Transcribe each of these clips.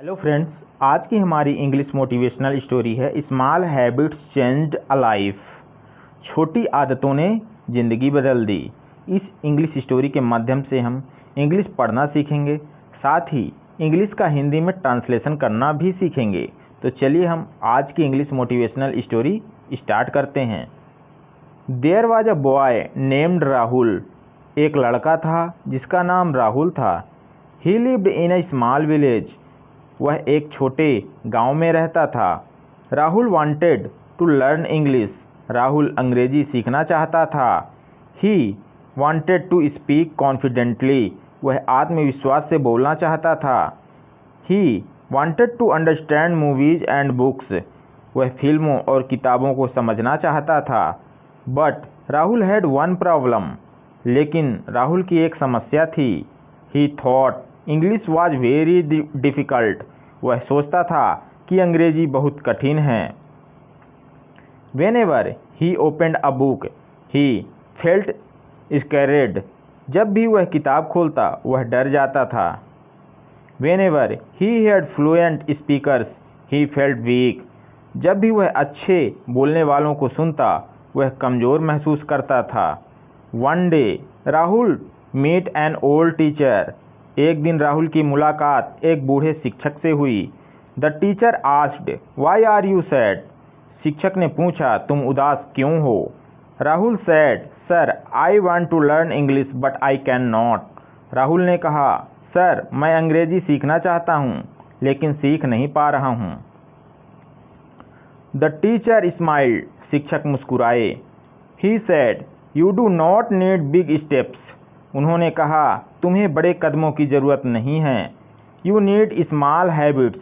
Hello friends, आज की हमारी इंग्लिश मोटिवेशनल स्टोरी है small habits changed a life. छोटी आदतों ने ज़िंदगी बदल दी। इस इंग्लिश स्टोरी के माध्यम से हम इंग्लिश पढ़ना सीखेंगे, साथ ही इंग्लिश का हिंदी में ट्रांसलेशन करना भी सीखेंगे। तो चलिए हम आज की इंग्लिश मोटिवेशनल स्टोरी स्टार्ट करते हैं। There was a boy named Rahul. एक लड़का था जिसका नाम राहुल था। He lived in a small village. वह एक छोटे गांव में रहता था। Rahul wanted to learn English. Rahul अंग्रेजी सीखना चाहता था। He wanted to speak confidently. वह आत्मविश्वास से बोलना चाहता था। He wanted to understand movies and books. वह फिल्मों और किताबों को समझना चाहता था। But Rahul had one problem. लेकिन राहुल की एक समस्या थी। ही thought English was very difficult. वह सोचता था कि अंग्रेजी बहुत कठिन है। Whenever he opened a book, he felt scared. जब भी वह किताब खोलता वह डर जाता था। Whenever he heard fluent speakers, he felt weak. जब भी वह अच्छे बोलने वालों को सुनता वह कमज़ोर महसूस करता था। One day, Rahul meet an old teacher. एक दिन राहुल की मुलाकात एक बूढ़े शिक्षक से हुई। The teacher asked, why are you sad? शिक्षक ने पूछा, तुम उदास क्यों हो? Rahul said, sir I want to learn English but I can not. Rahul ने कहा, सर मैं अंग्रेजी सीखना चाहता हूँ लेकिन सीख नहीं पा रहा हूँ। The teacher smiled. शिक्षक मुस्कुराए। He said, you do not need big steps. उन्होंने कहा, तुम्हें बड़े कदमों की ज़रूरत नहीं है। You need small habits.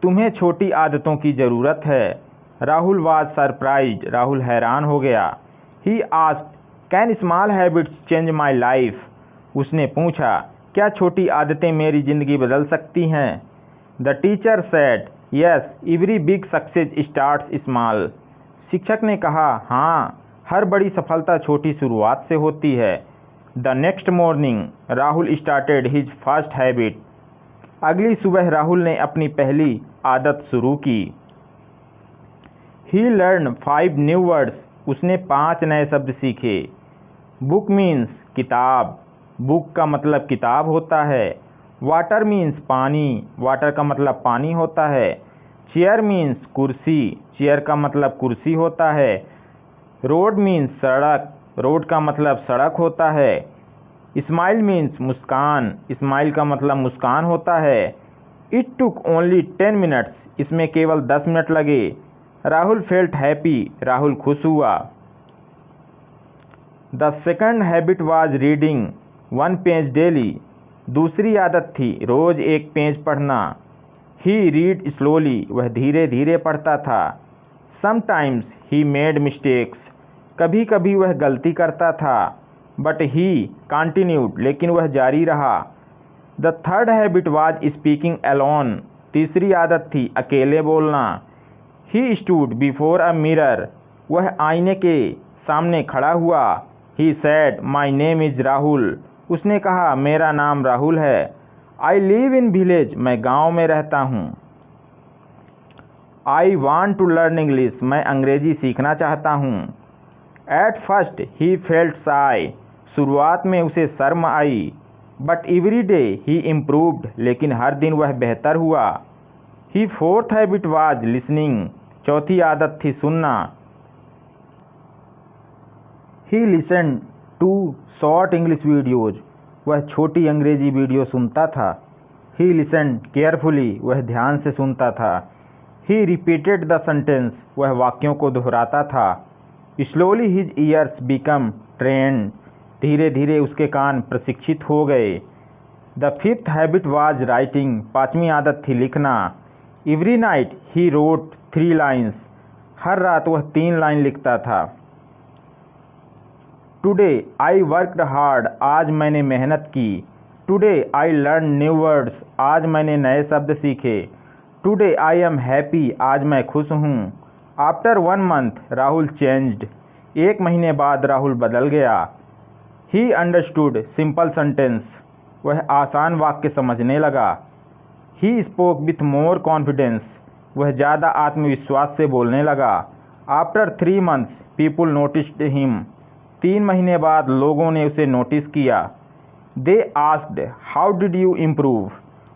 तुम्हें छोटी आदतों की ज़रूरत है। Rahul was surprised. राहुल हैरान हो गया। He asked, can small habits change my life? उसने पूछा, क्या छोटी आदतें मेरी ज़िंदगी बदल सकती हैं? The teacher sad, yes every big success starts small. शिक्षक ने कहा, हाँ हर बड़ी सफलता छोटी शुरुआत से होती है। The next morning Rahul started his first habit. अगली सुबह राहुल ने अपनी पहली आदत शुरू की। ही लर्न 5 न्यू वर्ड्स। उसने 5 नए शब्द सीखे। बुक मीन्स किताब। बुक का मतलब किताब होता है। वाटर मीन्स पानी। वाटर का मतलब पानी होता है। चेयर मीन्स कुर्सी। चेयर का मतलब कुर्सी होता है। रोड मीन्स सड़क। रोड का मतलब सड़क होता है। स्माइल मीन्स मुस्कान। स्माइल का मतलब मुस्कान होता है। It took only 10 minutes. इसमें केवल 10 मिनट लगे। Rahul felt happy. राहुल खुश हुआ। The second habit was reading 1 page daily. दूसरी आदत थी रोज एक पेज पढ़ना। ही रीड स्लोली। वह धीरे धीरे पढ़ता था। Sometimes he made mistakes. कभी कभी वह गलती करता था। But he continued. लेकिन वह जारी रहा। The third habit was speaking alone. तीसरी आदत थी अकेले बोलना। He stood before a mirror. वह आईने के सामने खड़ा हुआ। ही sad, my name is Rahul. उसने कहा, मेरा नाम राहुल है। I live in village. मैं गांव में रहता हूँ। I want to learn English. मैं अंग्रेजी सीखना चाहता हूँ। At first he felt shy. शुरुआत में उसे शर्म आई। But every day he improved. लेकिन हर दिन वह बेहतर हुआ। He fourth habit was listening. चौथी आदत थी सुनना। He listen to short English videos. वह छोटी अंग्रेजी वीडियो सुनता था। ही लिसन केयरफुली। वह ध्यान से सुनता था। He repeated the sentence. वह वाक्यों को दोहराता था। Slowly his ears become trained. धीरे धीरे उसके कान प्रशिक्षित हो गए। The fifth habit was writing. 5वीं आदत थी लिखना। Every night he wrote 3 lines. हर रात वह 3 लाइन लिखता था। Today I worked hard. आज मैंने मेहनत की। Today I learn new words. आज मैंने नए शब्द सीखे। Today I am happy. आज मैं खुश हूँ। After 1 month Rahul changed. 1 महीने बाद राहुल बदल गया। He understood simple sentence. वह आसान वाक्य समझने लगा। He spoke with more confidence, वह ज़्यादा आत्मविश्वास से बोलने लगा। After 3 months people noticed him, 3 महीने बाद लोगों ने उसे नोटिस किया। They asked how did you improve,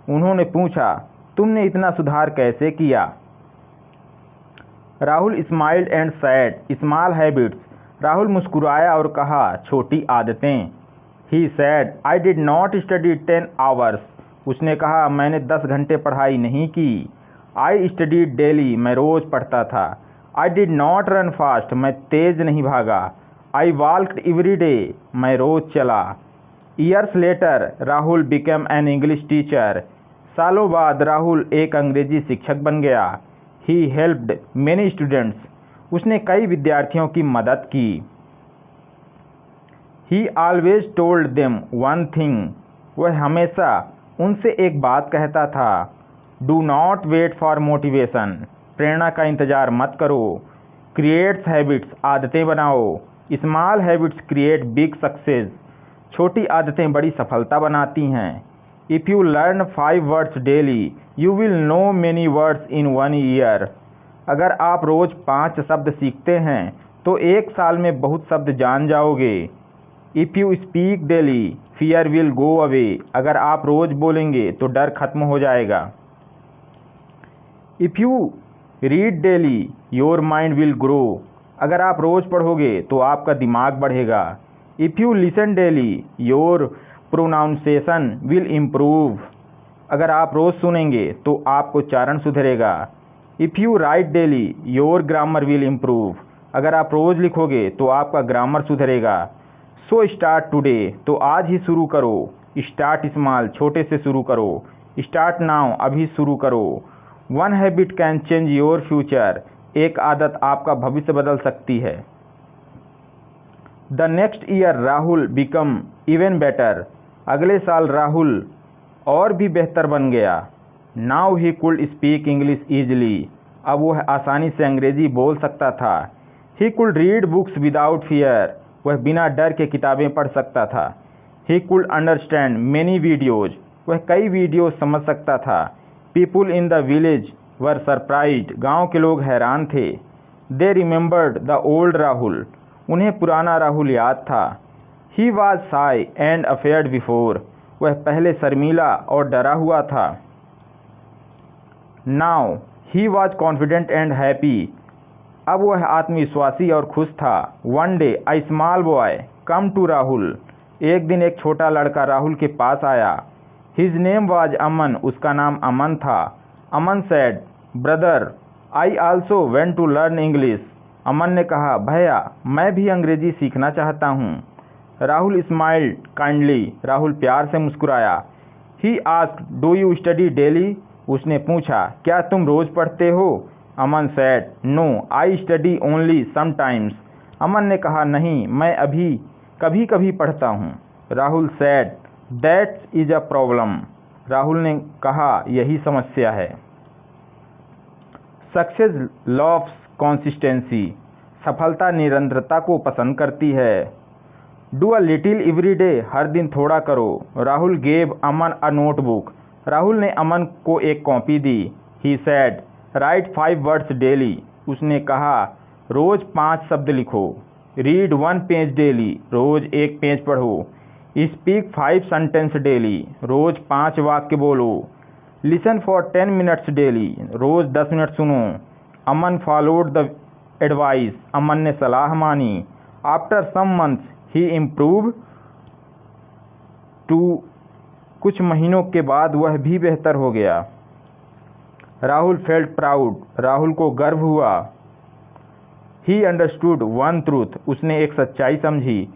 उन्होंने पूछा तुमने इतना सुधार कैसे किया। Rahul smiled and said small habits, Rahul मुस्कुराया और कहा छोटी आदतें। He said I did not study 10 hours, उसने कहा मैंने 10 घंटे पढ़ाई नहीं की। आई स्टडीड डेली, मैं रोज़ पढ़ता था। आई डिड नॉट रन फास्ट, मैं तेज़ नहीं भागा। आई वॉल्कड एवरी डे, मैं रोज़ चला। Years later Rahul became an English teacher, सालों बाद राहुल एक अंग्रेजी शिक्षक बन गया। ही हेल्प्ड मेनी स्टूडेंट्स, उसने कई विद्यार्थियों की मदद की। He always told them one thing, वह हमेशा उनसे एक बात कहता था। Do not wait for motivation, प्रेरणा का इंतजार मत करो। क्रिएट्स हैबिट्स, आदतें बनाओ। Small habits create big success, छोटी आदतें बड़ी सफलता बनाती हैं। If you learn 5 words daily you will know many words in 1 year, अगर आप रोज़ 5 शब्द सीखते हैं तो 1 साल में बहुत शब्द जान जाओगे। If you speak daily fear will go away, अगर आप रोज़ बोलेंगे तो डर खत्म हो जाएगा। If you read daily your mind will grow, अगर आप रोज़ पढ़ोगे तो आपका दिमाग बढ़ेगा। If you listen daily your pronunciation will improve, अगर आप रोज़ सुनेंगे तो आपको उच्चारण सुधरेगा। If you right daily your grammar will improve, अगर आप रोज़ लिखोगे तो आपका ग्रामर सुधरेगा। सो स्टार्ट टुडे, तो आज ही शुरू करो। स्टार्ट स्मॉल, छोटे से शुरू करो। स्टार्ट नाउ, अभी शुरू करो। 1 habit can change your future, एक आदत आपका भविष्य बदल सकती है। The next year Rahul become even better, अगले साल राहुल और भी बेहतर बन गया। Now he could speak English easily, अब वह आसानी से अंग्रेजी बोल सकता था। He could read books without fear, वह बिना डर के किताबें पढ़ सकता था। He could understand many videos, वह कई वीडियो समझ सकता था। People in the village were surprised, गाँव के लोग हैरान थे। They remembered the old Rahul, उन्हें पुराना राहुल याद था। He was shy and afraid before, वह पहले शर्मीला और डरा हुआ था। Now he was confident and happy, अब वह आत्मविश्वासी और खुश था। One day a small boy come to Rahul, एक दिन एक छोटा लड़का राहुल के पास आया। हिज नेम वॉज अमन, उसका नाम अमन था। Aman said brother I also want to learn English, Aman ने कहा भैया मैं भी अंग्रेजी सीखना चाहता हूँ। राहुल स्माइल्ड काइंडली, राहुल प्यार से मुस्कुराया। He asked do you study daily, उसने पूछा क्या तुम रोज़ पढ़ते हो। Aman said no I study only sometimes, Aman ने कहा नहीं मैं अभी कभी कभी पढ़ता हूँ। Rahul said that's is a problem, Rahul ने कहा यही समस्या है। सक्सेस लव्स कंसिस्टेंसी, सफलता निरंतरता को पसंद करती है। Do a little every day, हर दिन थोड़ा करो। Rahul gave Aman a notebook, Rahul ने अमन को एक कॉपी दी। He said write 5 words daily, उसने कहा रोज़ 5 शब्द लिखो। रीड 1 page डेली, रोज़ 1 पेज पढ़ो। स्पीक 5 sentences डेली, रोज़ 5 वाक्य बोलो। लिसन फॉर 10 minutes डेली, रोज़ 10 मिनट सुनो। Aman followed the advice, Aman ने सलाह मानी। After some months he improve too, कुछ महीनों के बाद वह भी बेहतर हो गया। राहुल फेल्ट प्राउड, राहुल को गर्व हुआ। ही अंडरस्टूड वन ट्रूथ, उसने एक सच्चाई समझी।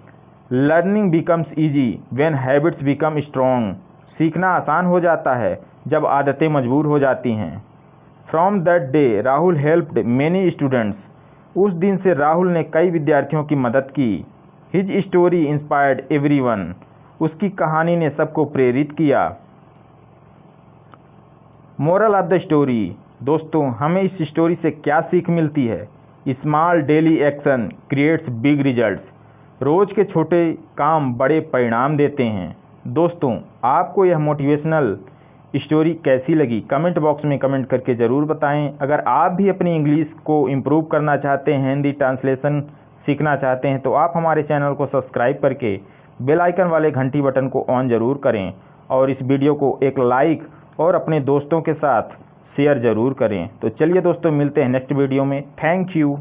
Learning becomes easy when habits become strong, सीखना आसान हो जाता है जब आदतें मजबूर हो जाती हैं। From that day Rahul helped many students, उस दिन से राहुल ने कई विद्यार्थियों की मदद की। हिज स्टोरी इंस्पायर्ड एवरीवन, उसकी कहानी ने सबको प्रेरित किया। मोरल ऑफ द स्टोरी, दोस्तों हमें इस स्टोरी से क्या सीख मिलती है। Small daily action creates big results, रोज़ के छोटे काम बड़े परिणाम देते हैं। दोस्तों आपको यह मोटिवेशनल स्टोरी कैसी लगी कमेंट बॉक्स में कमेंट करके ज़रूर बताएं। अगर आप भी अपनी इंग्लिश को इम्प्रूव करना चाहते हैं, हिंदी ट्रांसलेशन सीखना चाहते हैं, तो आप हमारे चैनल को सब्सक्राइब करके बेल आइकन वाले घंटी बटन को ऑन ज़रूर करें और इस वीडियो को एक लाइक और अपने दोस्तों के साथ शेयर ज़रूर करें। तो चलिए दोस्तों, मिलते हैं नेक्स्ट वीडियो में। Thank you.